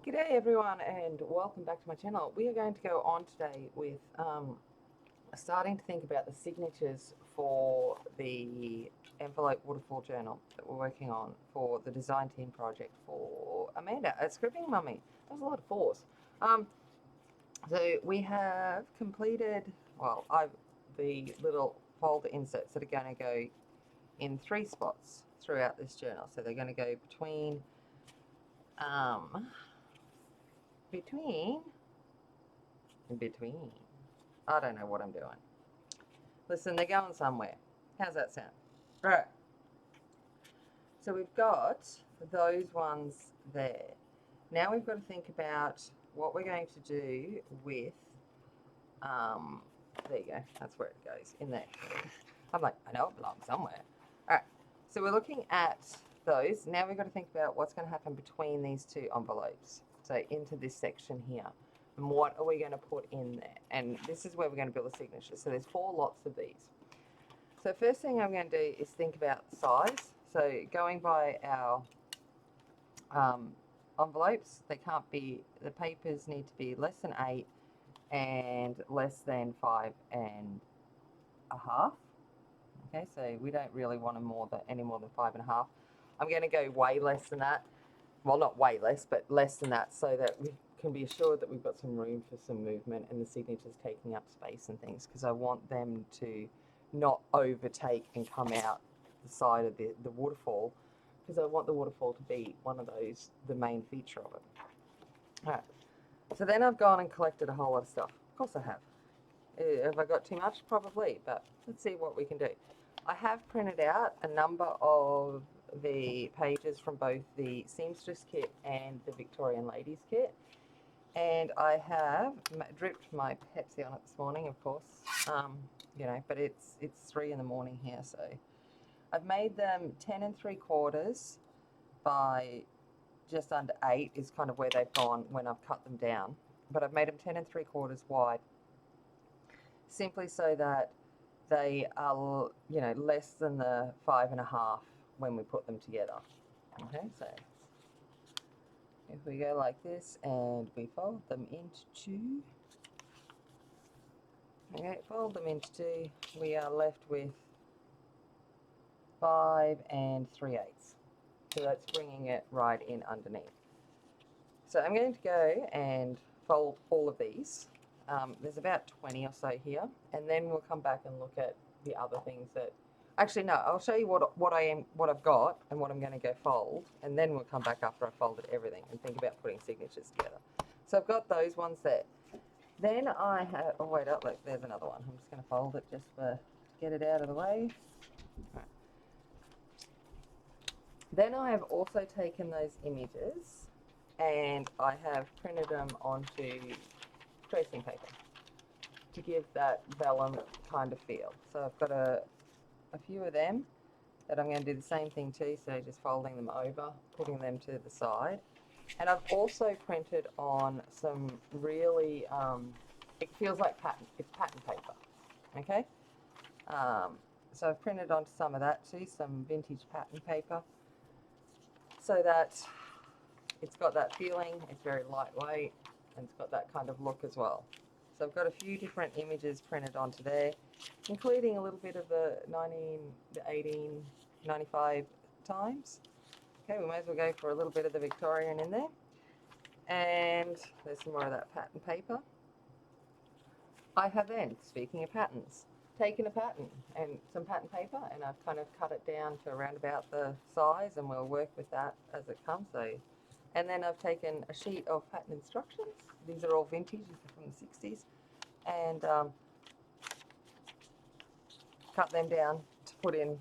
G'day everyone and welcome back to my channel. We are going to go on today with starting to think about the signatures for the envelope waterfall journal that we're working on for the design team project for Amanda at Scrimpingmommy. That was a lot of fours. So we have completed, the little folder inserts that are going to go in 3 spots throughout this journal. So they're going to go between I don't know what I'm doing. Listen, they're going somewhere. How's that sound? Right. So we've got those ones there. Now we've got to think about what we're going to do with, there you go, that's where it goes, in there. I'm like, I know it belongs somewhere. All right, so we're looking at those. Now we've got to think about what's going to happen between these 2 envelopes. So into this section here. And what are we going to put in there? And this is where we're going to build a signature. So there's 4 lots of these. So first thing I'm going to do is think about size. So going by our envelopes, they can't be, the papers need to be less than 8 and less than 5 1/2. Okay, so we don't really want any more than 5 1/2. I'm going to go way less than that. Well, not way less, but less than that, so that we can be assured that we've got some room for some movement and the signatures taking up space and things, because I want them to not overtake and come out the side of the waterfall, because I want the waterfall to be one of those, the main feature of it. All right, so then I've gone and collected a whole lot of stuff. Of course I have. Have I got too much? Probably, but let's see what we can do. I have printed out a number of the pages from both the Seamstress kit and the Victorian ladies kit, and I have dripped my Pepsi on it this morning, of course, you know, but it's 3 in the morning here, so I've made them 10 3/4 by just under 8 is kind of where they've gone when I've cut them down, but I've made them 10 3/4 wide, simply so that they are, you know, less than the 5 1/2 when we put them together. Okay, so if we go like this and we fold them into 2, okay, fold them into 2, we are left with 5 3/8. So that's bringing it right in underneath. So I'm going to go and fold all of these. There's about 20 or so here, and then we'll come back and look at the other things that, actually no, I'll show you what I've got and what I'm going to go fold, and then we'll come back after I've folded everything and think about putting signatures together. So I've got those ones there. Then I have, oh wait up, look, there's another one. I'm just going to fold it just to get it out of the way. Right. Then I have also taken those images and I have printed them onto tracing paper to give that vellum kind of feel. So I've got a few of them that I'm going to do the same thing to, so just folding them over, putting them to the side. And I've also printed on some really, it feels like it's pattern paper, okay? So I've printed onto some of that too, some vintage pattern paper, so that it's got that feeling, it's very lightweight, and it's got that kind of look as well. So I've got a few different images printed onto there, including a little bit of the 1895 times. Okay, we might as well go for a little bit of the Victorian in there. And there's some more of that pattern paper. I have then, speaking of patterns, taken a pattern and some pattern paper, and I've kind of cut it down to around about the size, and we'll work with that as it comes. So, and then I've taken a sheet of pattern instructions. These are all vintage, these are from the 60s, and cut them down to put in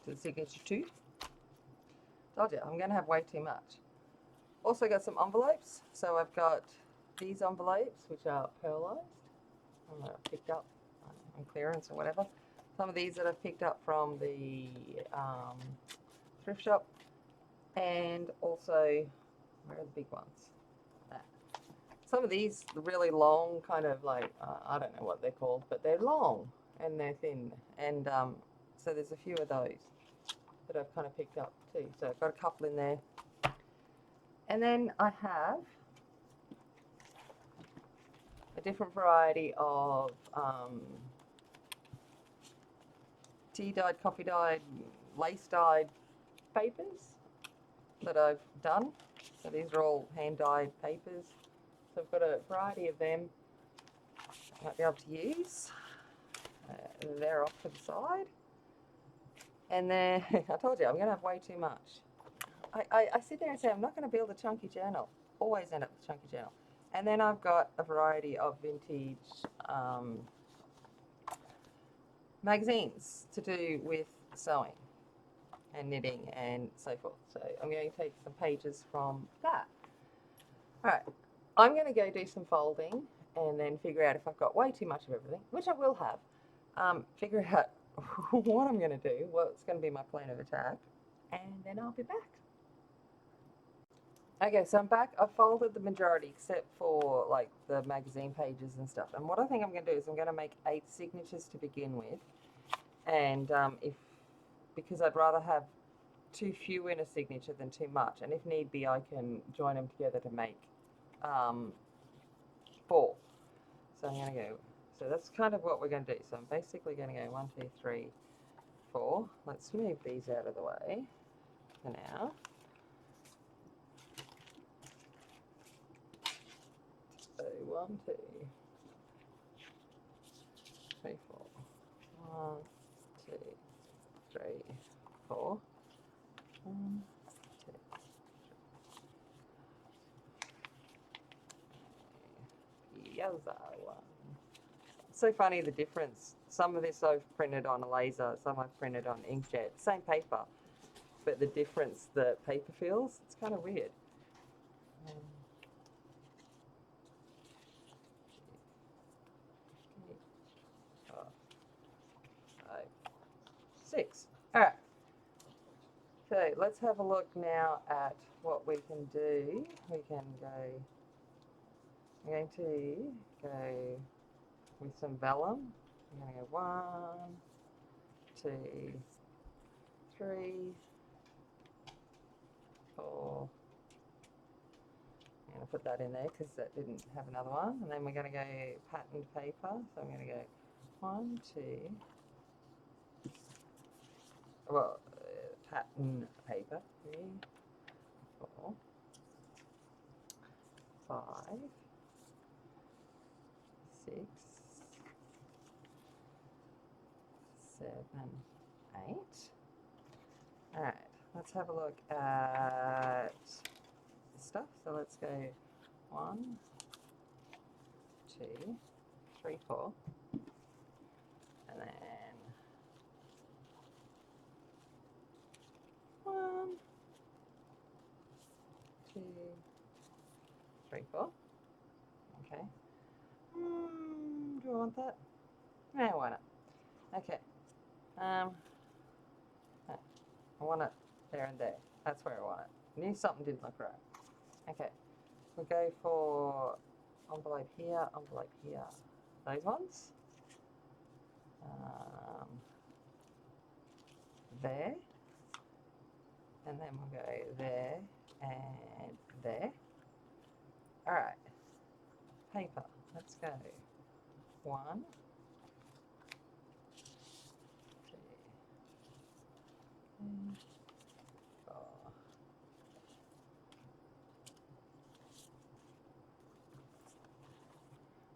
to the signature too. Told you, I'm going to have way too much. Also got some envelopes. So I've got these envelopes, which are pearlized, and that I've picked up on clearance or whatever. Some of these that I've picked up from the thrift shop, and also, where are the big ones? Some of these really long, kind of like, I don't know what they're called, but they're long and they're thin. And so there's a few of those that I've kind of picked up too. So I've got a couple in there. And then I have a different variety of tea dyed, coffee dyed, lace dyed papers that I've done. So these are all hand dyed papers. So I've got a variety of them I might be able to use. They're off to the side. And then, I told you, I'm going to have way too much. I sit there and say, I'm not going to build a chunky journal. Always end up with a chunky journal. And then I've got a variety of vintage magazines to do with sewing and knitting and so forth. So I'm going to take some pages from that. All right, I'm going to go do some folding and then figure out if I've got way too much of everything, which I will have. Figure out what I'm going to do, what's going to be my plan of attack, and then I'll be back. Okay, so I'm back. I've folded the majority except for like the magazine pages and stuff. And what I think I'm going to do is I'm going to make 8 signatures to begin with. And because I'd rather have too few in a signature than too much. And if need be, I can join them together to make 4. So I'm going to go, so that's kind of what we're going to do. So I'm basically going to go 1, 2, 3, 4. Let's move these out of the way for now. So 1, 2, 3, 4. 1, 2, 3, 4. 1, 2, 3. Yowza, 1. It's so funny the difference. Some of this I've printed on a laser, some I've printed on inkjet. Same paper, but the difference the paper feels, it's kind of weird. 6. All right. So let's have a look now at what we can do. We can go, I'm going to go with some vellum. I'm going to go 1, 2, 3, 4. I'm going to put that in there because that didn't have another one. And then we're going to go patterned paper. So I'm going to go 1, 2, well, pattern paper, 3, 4, 5, 6, 7, 8. All right, let's have a look at stuff. So let's go 1, 2, 3, 4, and then 1, 2, 3, 4. Okay. Do I want that? No, why not? Okay. I want it there and there. That's where I want it. Knew something didn't look right. Okay. We'll go for envelope here, envelope here. Those ones. There. And then we'll go there and there. All right. Paper. Let's go. 1, 2, 3, 4.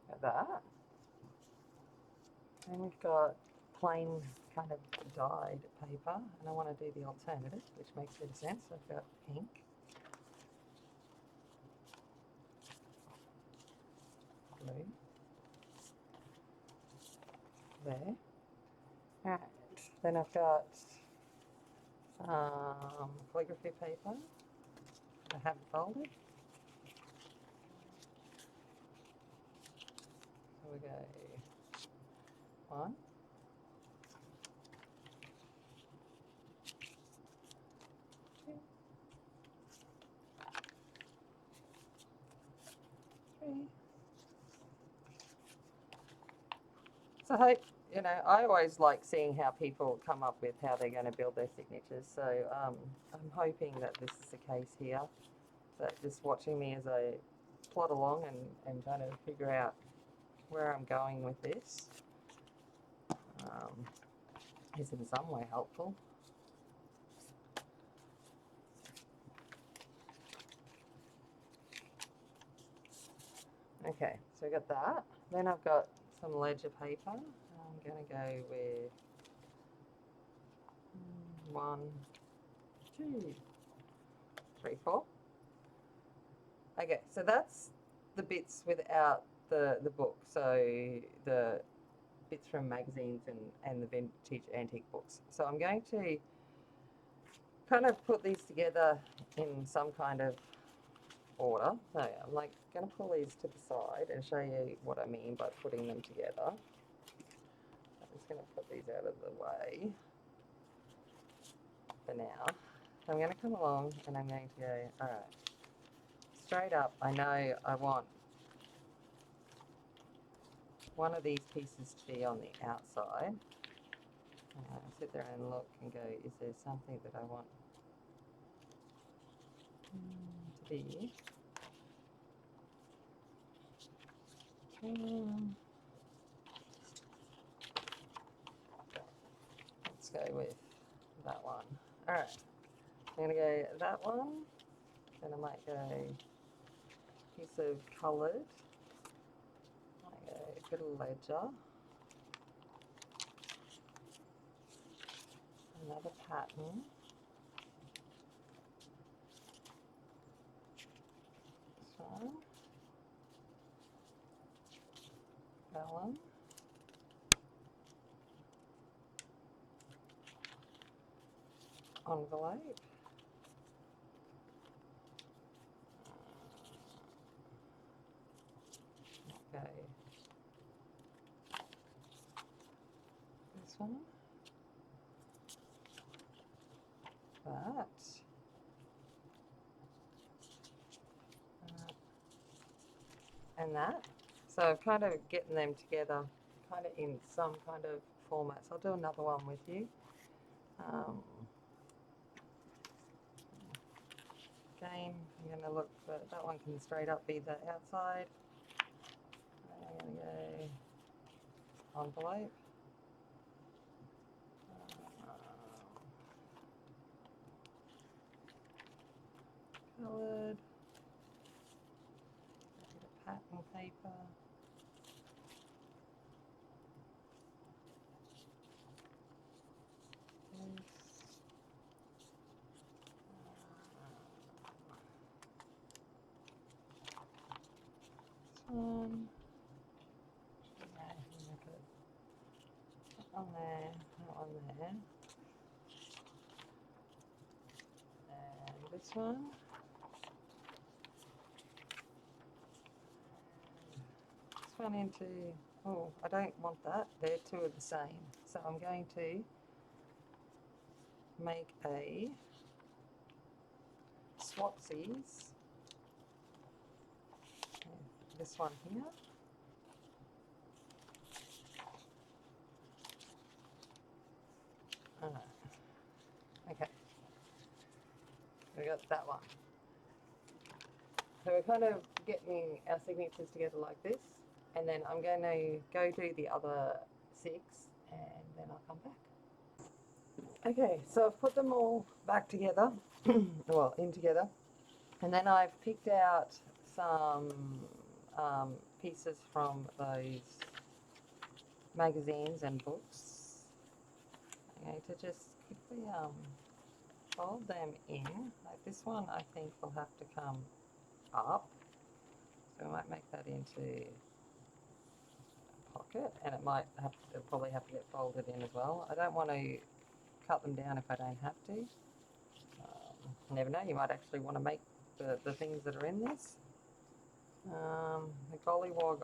Got that. And we've got plain kind of dyed paper, and I want to do the alternative, which makes a bit of sense. I've got pink. Blue. There. Alright, then I've got calligraphy paper I haven't folded. So we go 1, 2, 3. So I, you know, I always like seeing how people come up with how they're going to build their signatures. So I'm hoping that this is the case here. That just watching me as I plod along and trying to figure out where I'm going with this is in some way helpful. Okay, so I got that. Then I've got some ledger paper. I'm going to go with 1, 2, 3, 4. Okay, so that's the bits without the book. So the bits from magazines and the vintage antique books. So I'm going to kind of put these together in some kind of order. So I'm like going to pull these to the side and show you what I mean by putting them together. I'm just going to put these out of the way for now. So I'm going to come along and I'm going to go, all right, straight up, I know I want one of these pieces to be on the outside. I sit there and look and go, is there something that I want to be? Let's go with that one. All right, I'm going to go that one. Then I might go piece of coloured. I go a bit of ledger. Another pattern. This one. Vellum. Envelope. Okay. This one. That. And that. So I'm kind of getting them together kind of in some kind of format. So I'll do another one with you. Again, I'm going to look for, that one can straight up be the outside. I'm going to go envelope. Coloured. A bit of pattern paper. That one there, that one there, and this one. This one into, oh, I don't want that, they're two of the same. So I'm going to make a swapsies. This one here. Okay, we got that one. So we're kind of getting our signatures together like this, and then I'm going to go do the other 6 and then I'll come back. Okay, so I've put them all back together, well, in together, and then I've picked out some pieces from those magazines and books. I'm going to just quickly fold them in. Like this one I think will have to come up, so I might make that into a pocket, and it might have to, probably have to get folded in as well. I don't want to cut them down if I don't have to. You never know, you might actually want to make the things that are in this. The gollywog,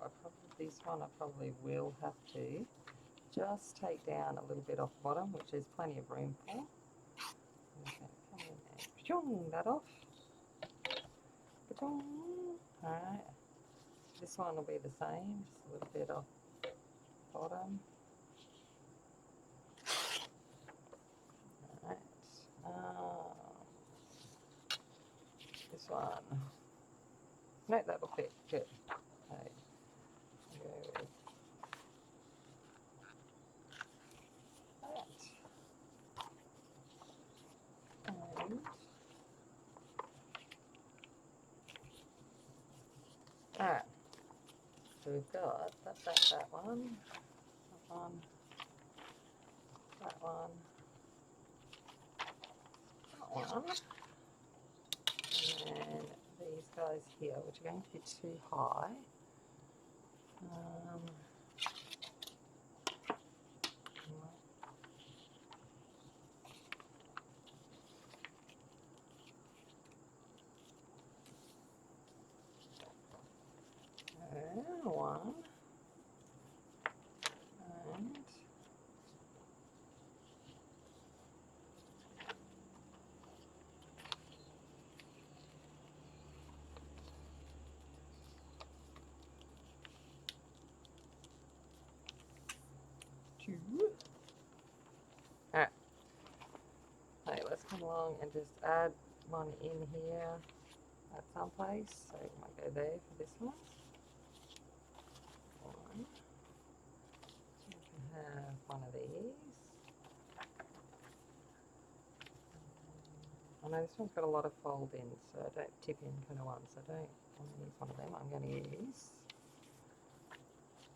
this one I probably will have to just take down a little bit off the bottom, which there's plenty of room for. Okay, come in and pshong that off. Alright, this one will be the same, just a little bit off the bottom. Alright, this one, no, that'll fit, good. Okay, go with that. And alright, so we've got that one, that one, and these guys here, which are going to be too high. One and two. Alright. Okay, let's come along and just add one in here at some place. So we might go there for this one. One. We can have one of these. I know this one's got a lot of fold in, so I don't tip in kind of ones. I don't want to use one of them. I'm going to use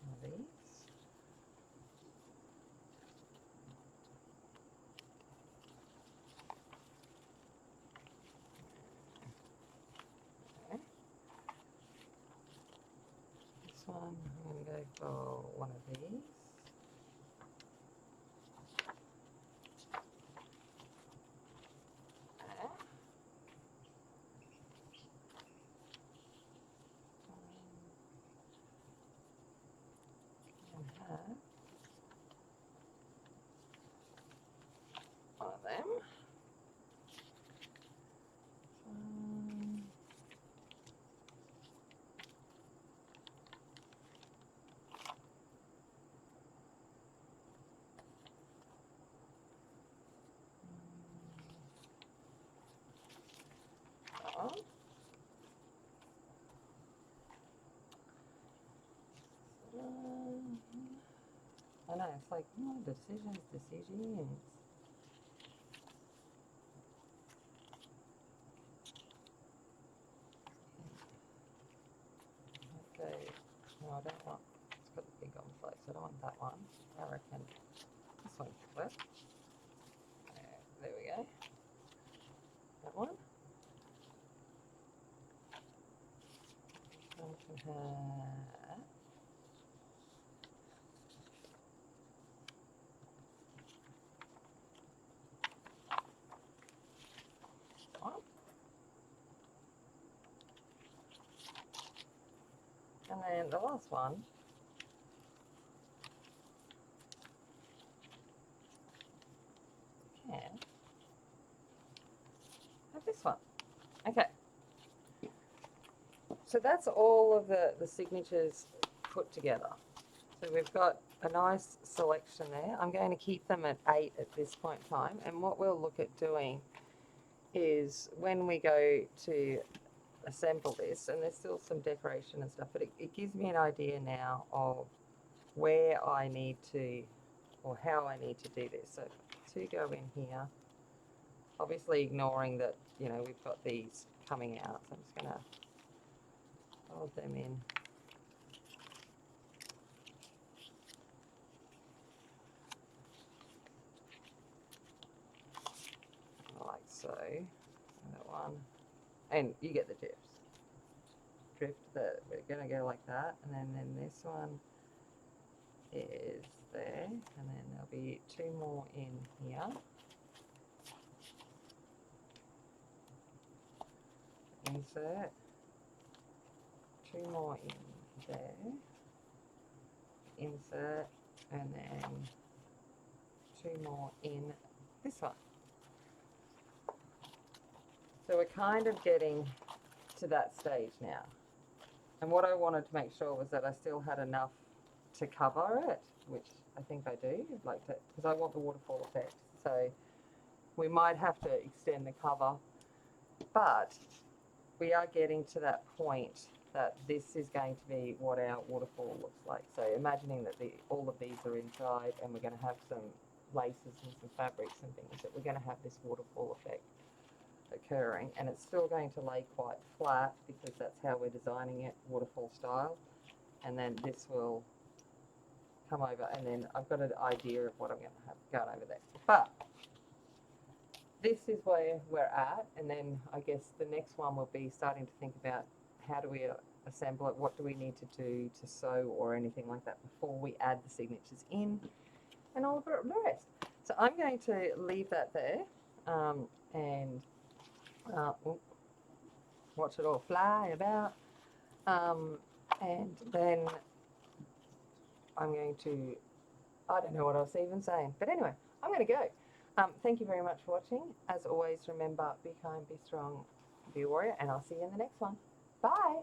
one of these. Okay. This one, I'm going to go for one of these. One of them. I know, it's like, decisions. Okay, no, I don't want, it's got the big on place, I don't want that one. I reckon this one should work. There we go. That one. This one can have one. And then the last one can have this one. Okay. So that's all of the signatures put together. So we've got a nice selection there. I'm going to keep them at 8 at this point in time. And what we'll look at doing is when we go to assemble this, and there's still some decoration and stuff, but it gives me an idea now of where I need to, or how I need to do this. So two go in here, obviously ignoring that, you know, we've got these coming out. So I'm just going to fold them in. Like so. And that one. And you get the drift that we're going to go like that. And then this one is there. And then there'll be two more in here. Insert. Two more in there. Insert. And then two more in this one. So we're kind of getting to that stage now. And what I wanted to make sure was that I still had enough to cover it, which I think I do, like to, because I want the waterfall effect. So we might have to extend the cover, but we are getting to that point that this is going to be what our waterfall looks like. So imagining that all of these are inside, and we're going to have some laces and some fabrics and things, that we're going to have this waterfall effect occurring, and it's still going to lay quite flat because that's how we're designing it, waterfall style. And then this will come over, and then I've got an idea of what I'm going to have going over there. But this is where we're at, and then I guess the next one will be starting to think about how do we assemble it, what do we need to do to sew or anything like that before we add the signatures in, and all the rest. So I'm going to leave that there, and watch it all fly about, and then I'm going to, I don't know what I was even saying, but anyway, I'm going to go. Thank you very much for watching. As always, remember, be kind, be strong, be a warrior, and I'll see you in the next one. Bye.